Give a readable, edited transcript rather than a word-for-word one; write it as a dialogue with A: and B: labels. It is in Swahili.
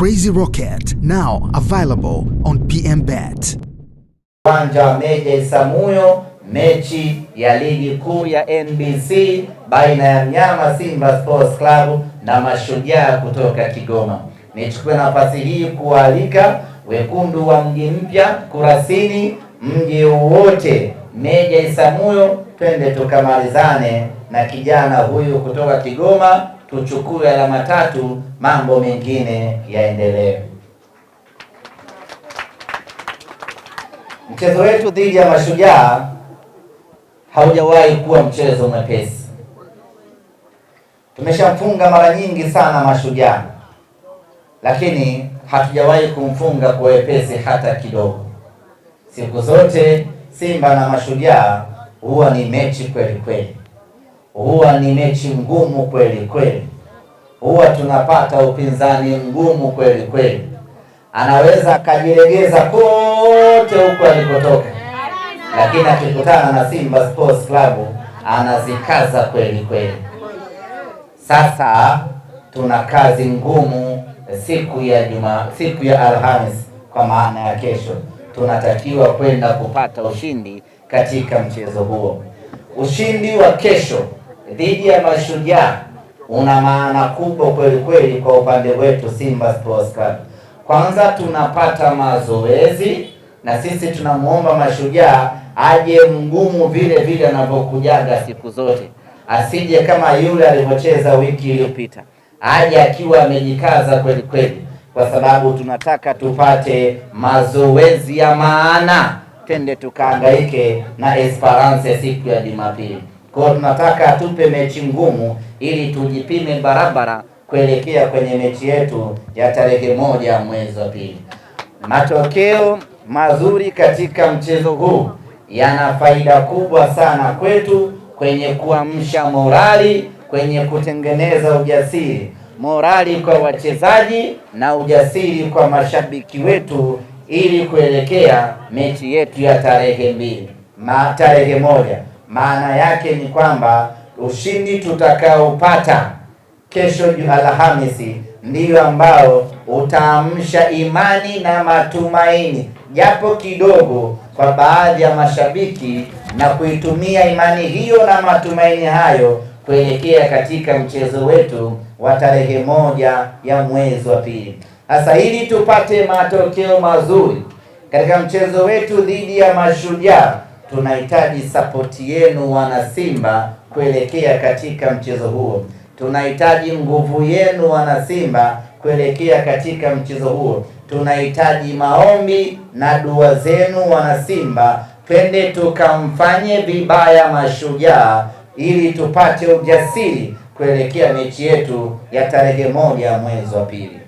A: Crazy Rocket, now available on PMBet.
B: Uwanja wa Meja Isamuhyo, mechi ya ligi kuu ya NBC baina ya Mnyama Simba Sports Club na Mashujaa kutoka Kigoma. Nichukue nafasi hii kualika wekundu wa Mji Mpya, Kurasini, mji wote Meja Isamuhyo, twende tukamalizane na kijana huyu kutoka Kigoma, tuchukue alama 3, mambo mengine yaendelee. Mchezo wetu dhidi ya Mashujaa haujawahi kuwa mchezo mwepesi. Tumeshamfunga mara nyingi sana Mashujaa, lakini hatujawahi kumfunga kwa wepesi hata kidogo. Siku zote Simba na Mashujaa huwa ni mechi kweli kweli, huwa ni mechi ngumu kweli kweli, huwa tunapata upinzani mgumu kweli kweli. Anaweza akajilegeza kote huko alikotoka, lakini akikutana na Simba Sports Club anazikaza kweli kweli. Sasa tuna kazi ngumu siku ya Alhamisi, kwa maana ya kesho tunatakiwa kwenda kupata ushindi katika mchezo huo. Ushindi wa kesho dhidi ya Mashujaa una maana kubwa kweli kweli kwa upande wetu Simba Sports Club. Kwanza tunapata mazoezi, na sisi tunamuomba Mashujaa aje mgumu vile vile anavyokujaga siku zote, asije kama yule alivyocheza wiki iliyopita, aje akiwa amejikaza kweli kweli, kwa sababu tunataka tupate mazoezi ya maana, twende tukahangaike na Esperance siku ya Jumapili. Kwa hiyo tunataka atupe mechi ngumu ili tujipime barabara kuelekea kwenye mechi yetu ya tarehe 1 mwezi wa pili. Matokeo mazuri katika mchezo huu yana faida kubwa sana kwetu kwenye kuamsha morali, kwenye kutengeneza ujasiri, morali kwa wachezaji na ujasiri kwa mashabiki wetu, ili kuelekea mechi yetu ya tarehe 1. Maana yake ni kwamba ushindi tutakaopata kesho Alhamisi ndiyo ambao utaamsha imani na matumaini japo kidogo kwa baadhi ya mashabiki, na kuitumia imani hiyo na matumaini hayo kuelekea katika mchezo wetu wa tarehe 1 ya mwezi wa pili. Sasa ili tupate matokeo mazuri katika mchezo wetu dhidi ya Mashujaa, tunahitaji sapoti yenu wana Simba kuelekea katika mchezo huo. Tunahitaji nguvu yenu wana Simba kuelekea katika mchezo huo. Tunahitaji maombi na dua zenu wana Simba, twende tukamfanye vibaya Mashujaa ili tupate ujasiri kuelekea mechi yetu ya tarehe 1 mwezi wa pili.